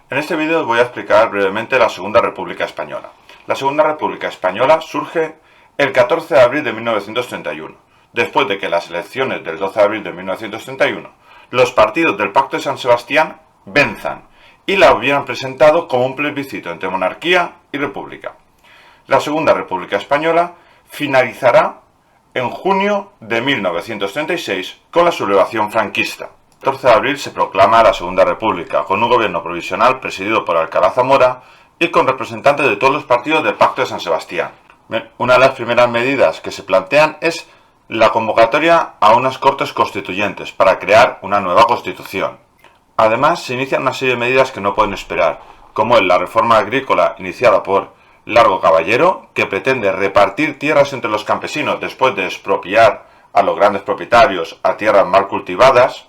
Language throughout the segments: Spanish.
En este vídeo os voy a explicar brevemente la Segunda República Española. La Segunda República Española surge el 14 de abril de 1931, después de que las elecciones del 12 de abril de 1931 los partidos del Pacto de San Sebastián venzan y la hubieran presentado como un plebiscito entre monarquía y república. La Segunda República Española finalizará en junio de 1936 con la sublevación franquista. El 14 de abril se proclama la Segunda República, con un gobierno provisional presidido por Alcalá Zamora y con representantes de todos los partidos del Pacto de San Sebastián. Una de las primeras medidas que se plantean es la convocatoria a unas Cortes Constituyentes para crear una nueva Constitución. Además, se inician una serie de medidas que no pueden esperar, como es la reforma agrícola iniciada por Largo Caballero, que pretende repartir tierras entre los campesinos después de expropiar a los grandes propietarios a tierras mal cultivadas,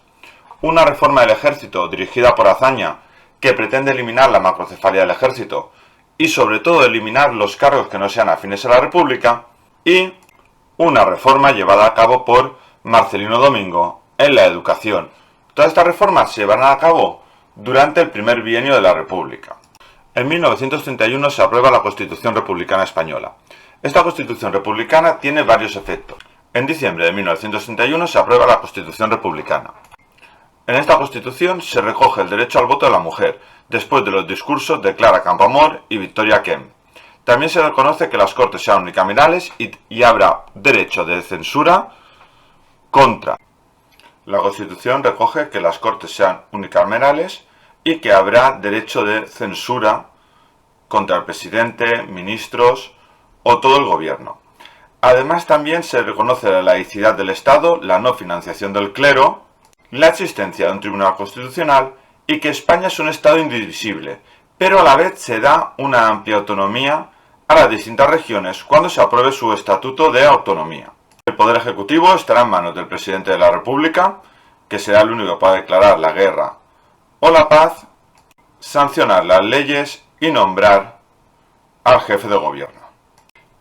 una reforma del ejército dirigida por Azaña, que pretende eliminar la macrocefalia del ejército y sobre todo eliminar los cargos que no sean afines a la República, y una reforma llevada a cabo por Marcelino Domingo en la educación. Todas estas reformas se llevarán a cabo durante el primer bienio de la República. En 1931 se aprueba la Constitución Republicana Española. Esta Constitución Republicana tiene varios efectos. En diciembre de 1931 se aprueba la Constitución Republicana. En esta Constitución se recoge el derecho al voto de la mujer, después de los discursos de Clara Campoamor y Victoria Kemp. También se reconoce que las Cortes sean unicamerales y habrá derecho de censura contra. La Constitución recoge que las Cortes sean unicamerales y que habrá derecho de censura contra el presidente, ministros o todo el gobierno. Además, también se reconoce la laicidad del Estado, la no financiación del clero, la existencia de un tribunal constitucional y que España es un Estado indivisible, pero a la vez se da una amplia autonomía a las distintas regiones cuando se apruebe su Estatuto de Autonomía. El Poder Ejecutivo estará en manos del Presidente de la República, que será el único que pueda declarar la guerra o la paz, sancionar las leyes y nombrar al jefe de gobierno.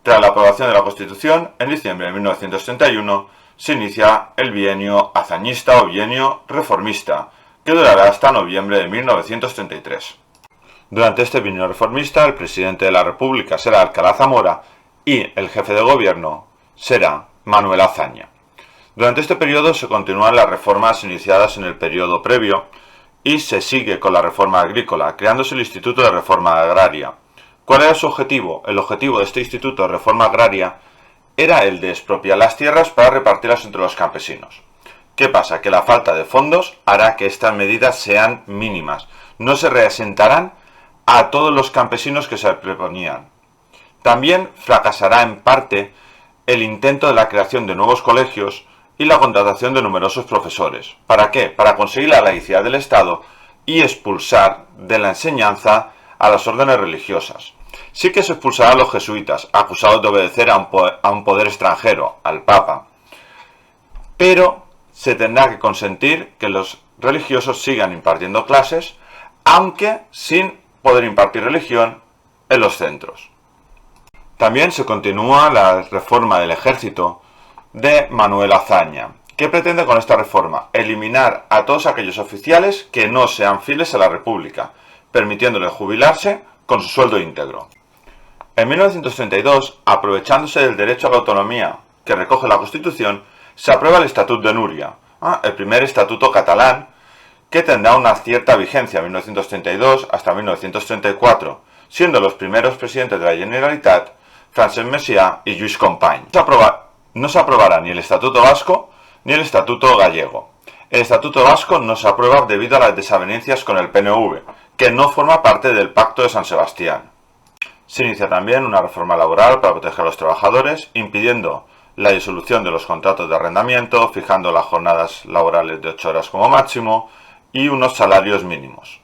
Tras la aprobación de la Constitución, en diciembre de 1931, se inicia el bienio azañista o bienio reformista, que durará hasta noviembre de 1933. Durante este bienio reformista, el presidente de la República será Alcalá Zamora y el jefe de gobierno será Manuel Azaña. Durante este periodo se continúan las reformas iniciadas en el periodo previo y se sigue con la reforma agrícola, creándose el Instituto de Reforma Agraria. ¿Cuál era su objetivo? El objetivo de este Instituto de Reforma Agraria era el de expropiar las tierras para repartirlas entre los campesinos. ¿Qué pasa? Que la falta de fondos hará que estas medidas sean mínimas. No se reasentarán a todos los campesinos que se proponían. También fracasará en parte el intento de la creación de nuevos colegios y la contratación de numerosos profesores. ¿Para qué? Para conseguir la laicidad del Estado y expulsar de la enseñanza a las órdenes religiosas. Sí que se expulsará a los jesuitas, acusados de obedecer a un poder extranjero, al Papa. Pero se tendrá que consentir que los religiosos sigan impartiendo clases, aunque sin poder impartir religión en los centros. También se continúa la reforma del ejército de Manuel Azaña. ¿Qué pretende con esta reforma? Eliminar a todos aquellos oficiales que no sean fieles a la República, permitiéndoles jubilarse con su sueldo íntegro. En 1932, aprovechándose del derecho a la autonomía que recoge la Constitución, se aprueba el Estatut de Núria, el primer estatuto catalán, que tendrá una cierta vigencia de 1932 hasta 1934, siendo los primeros presidentes de la Generalitat Francesc Macià y Lluís Companys. No se aprobará ni el Estatuto Vasco ni el Estatuto Gallego. El Estatuto Vasco no se aprueba debido a las desavenencias con el PNV, que no forma parte del Pacto de San Sebastián. Se inicia también una reforma laboral para proteger a los trabajadores, impidiendo la disolución de los contratos de arrendamiento, fijando las jornadas laborales de 8 horas como máximo y unos salarios mínimos.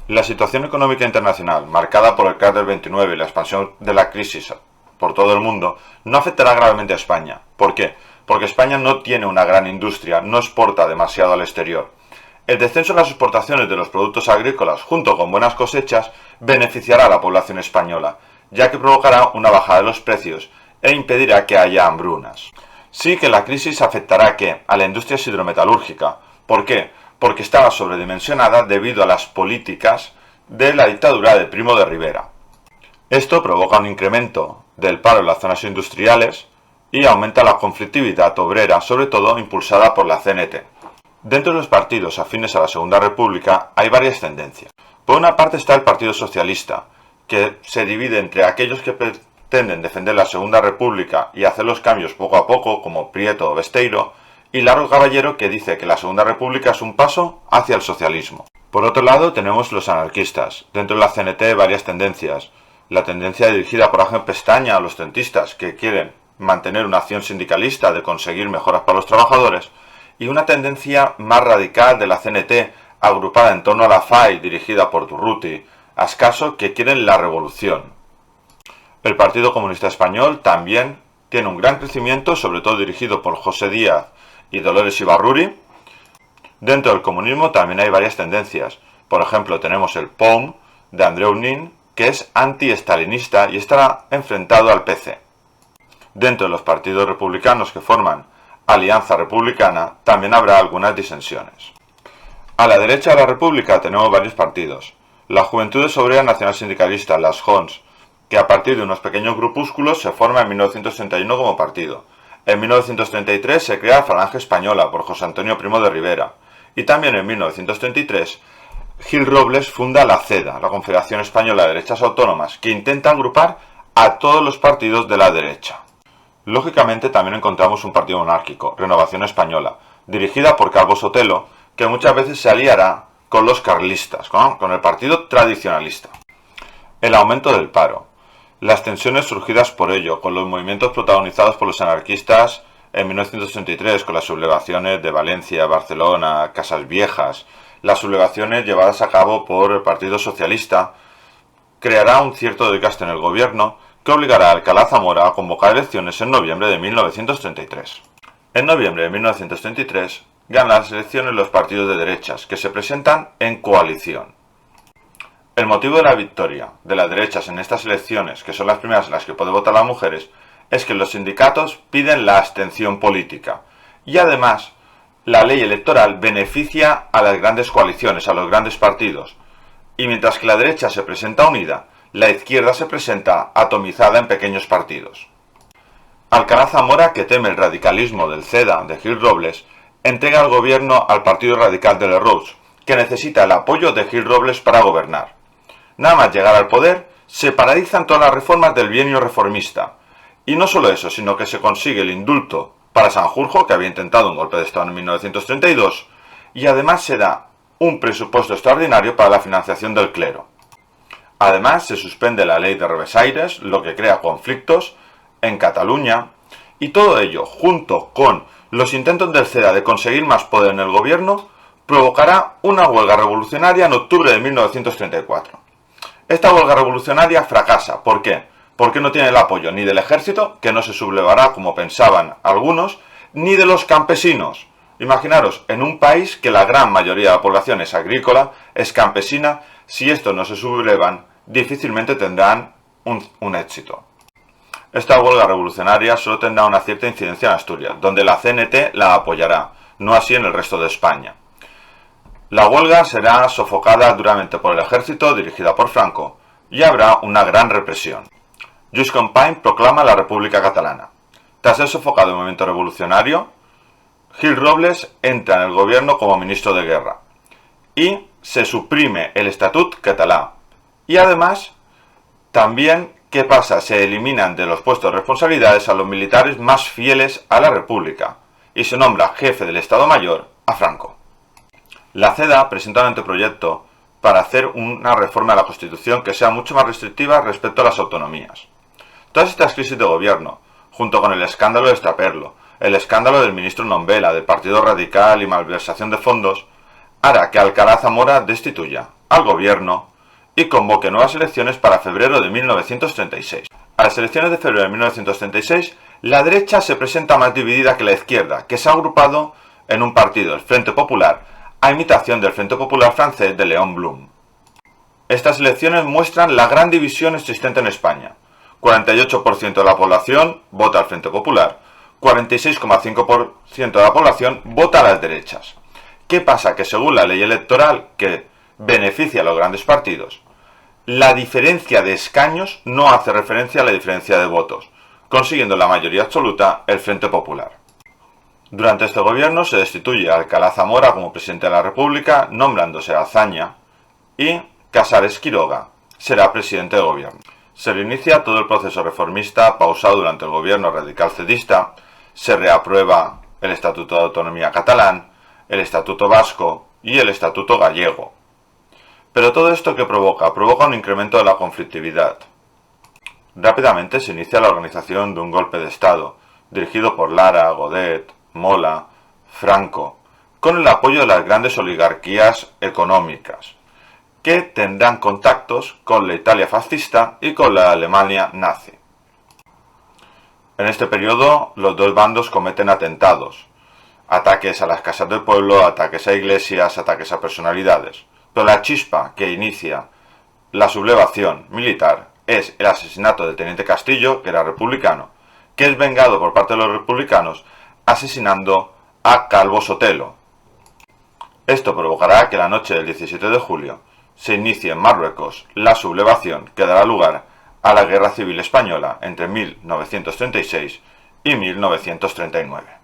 La situación económica internacional, marcada por el crack del 29 y la expansión de la crisis por todo el mundo, no afectará gravemente a España. ¿Por qué? Porque España no tiene una gran industria, no exporta demasiado al exterior. El descenso en las exportaciones de los productos agrícolas, junto con buenas cosechas, beneficiará a la población española, ya que provocará una bajada de los precios e impedirá que haya hambrunas. Sí que la crisis afectará a la industria hidrometalúrgica. ¿Por qué? Porque estaba sobredimensionada debido a las políticas de la dictadura de Primo de Rivera. Esto provoca un incremento del paro en las zonas industriales y aumenta la conflictividad obrera, sobre todo impulsada por la CNT. Dentro de los partidos afines a la Segunda República hay varias tendencias. Por una parte está el Partido Socialista, que se divide entre aquellos que pretenden defender la Segunda República y hacer los cambios poco a poco, como Prieto o Besteiro, y Largo Caballero, que dice que la Segunda República es un paso hacia el socialismo. Por otro lado tenemos los anarquistas. Dentro de la CNT hay varias tendencias. La tendencia dirigida por Ángel Pestaña a los centristas, que quieren mantener una acción sindicalista de conseguir mejoras para los trabajadores, y una tendencia más radical de la CNT, agrupada en torno a la FAI, dirigida por Durruti, Ascaso, que quieren la revolución. El Partido Comunista Español también tiene un gran crecimiento, sobre todo dirigido por José Díaz y Dolores Ibarruri. Dentro del comunismo también hay varias tendencias. Por ejemplo, tenemos el POUM de Andreu Nin, que es anti-estalinista y estará enfrentado al PC. Dentro de los partidos republicanos que forman Alianza Republicana también habrá algunas disensiones. A la derecha de la República tenemos varios partidos. La Juventudes Obreras Nacional Sindicalistas, las JONS, que a partir de unos pequeños grupúsculos se forma en 1931 como partido. En 1933 se crea Falange Española por José Antonio Primo de Rivera. Y también en 1933 Gil Robles funda la CEDA, la Confederación Española de Derechas Autónomas, que intenta agrupar a todos los partidos de la derecha. Lógicamente también encontramos un partido monárquico, Renovación Española, dirigida por Calvo Sotelo, que muchas veces se aliará con los carlistas, con el partido tradicionalista. El aumento del paro. Las tensiones surgidas por ello, con los movimientos protagonizados por los anarquistas en 1933, con las sublevaciones de Valencia, Barcelona, Casas Viejas, las sublevaciones llevadas a cabo por el Partido Socialista, creará un cierto desgaste en el gobierno, que obligará a Alcalá Zamora a convocar elecciones en noviembre de 1933. En noviembre de 1933 ganan las elecciones los partidos de derechas, que se presentan en coalición. El motivo de la victoria de las derechas en estas elecciones, que son las primeras en las que pueden votar las mujeres, es que los sindicatos piden la abstención política. Y además, la ley electoral beneficia a las grandes coaliciones, a los grandes partidos. Y mientras que la derecha se presenta unida, la izquierda se presenta atomizada en pequeños partidos. Alcalá Zamora, que teme el radicalismo del CEDA de Gil Robles, entrega el gobierno al Partido Radical de Lerroux, que necesita el apoyo de Gil Robles para gobernar. Nada más llegar al poder, se paralizan todas las reformas del bienio reformista. Y no solo eso, sino que se consigue el indulto para Sanjurjo, que había intentado un golpe de Estado en 1932, y además se da un presupuesto extraordinario para la financiación del clero. Además, se suspende la ley de Revesaires, lo que crea conflictos en Cataluña, y todo ello, junto con los intentos del CEDA de conseguir más poder en el gobierno, provocará una huelga revolucionaria en octubre de 1934. Esta huelga revolucionaria fracasa. ¿Por qué? Porque no tiene el apoyo ni del ejército, que no se sublevará como pensaban algunos, ni de los campesinos. Imaginaros, en un país que la gran mayoría de la población es agrícola, es campesina, si estos no se sublevan, difícilmente tendrán un éxito. Esta huelga revolucionaria solo tendrá una cierta incidencia en Asturias, donde la CNT la apoyará, no así en el resto de España. La huelga será sofocada duramente por el ejército, dirigida por Franco, y habrá una gran represión. Lluís Companys proclama la República Catalana. Tras ser sofocado el movimiento revolucionario, Gil Robles entra en el gobierno como ministro de guerra y se suprime el Estatut català. Y además, también, ¿qué pasa? Se eliminan de los puestos de responsabilidades a los militares más fieles a la República y se nombra jefe del Estado Mayor a Franco. La CEDA presenta un anteproyecto para hacer una reforma de la Constitución que sea mucho más restrictiva respecto a las autonomías. Todas estas crisis de gobierno, junto con el escándalo de Estraperlo, el escándalo del ministro Nombela, del Partido Radical y malversación de fondos, hará que Alcalá Zamora destituya al gobierno y convoque nuevas elecciones para febrero de 1936. A las elecciones de febrero de 1936, la derecha se presenta más dividida que la izquierda, que se ha agrupado en un partido, el Frente Popular, a imitación del Frente Popular francés de Léon Blum. Estas elecciones muestran la gran división existente en España. 48% de la población vota al Frente Popular, 46,5% de la población vota a las derechas. ¿Qué pasa? Que según la ley electoral que beneficia a los grandes partidos, la diferencia de escaños no hace referencia a la diferencia de votos, consiguiendo la mayoría absoluta el Frente Popular. Durante este gobierno se destituye a Alcalá Zamora como presidente de la República, nombrándose a Azaña, y Casares Quiroga será presidente de gobierno. Se reinicia todo el proceso reformista pausado durante el gobierno radical cedista, se reaprueba el Estatuto de Autonomía catalán, el Estatuto vasco y el Estatuto gallego. Pero todo esto ¿qué provoca? Provoca un incremento de la conflictividad. Rápidamente se inicia la organización de un golpe de Estado, dirigido por Lara, Godet, Mola, Franco, con el apoyo de las grandes oligarquías económicas, que tendrán contactos con la Italia fascista y con la Alemania nazi. En este periodo, los dos bandos cometen atentados, ataques a las casas del pueblo, ataques a iglesias, ataques a personalidades. Pero la chispa que inicia la sublevación militar es el asesinato del teniente Castillo, que era republicano, que es vengado por parte de los republicanos asesinando a Calvo Sotelo. Esto provocará que la noche del 17 de julio se inicie en Marruecos la sublevación que dará lugar a la Guerra Civil Española entre 1936 y 1939.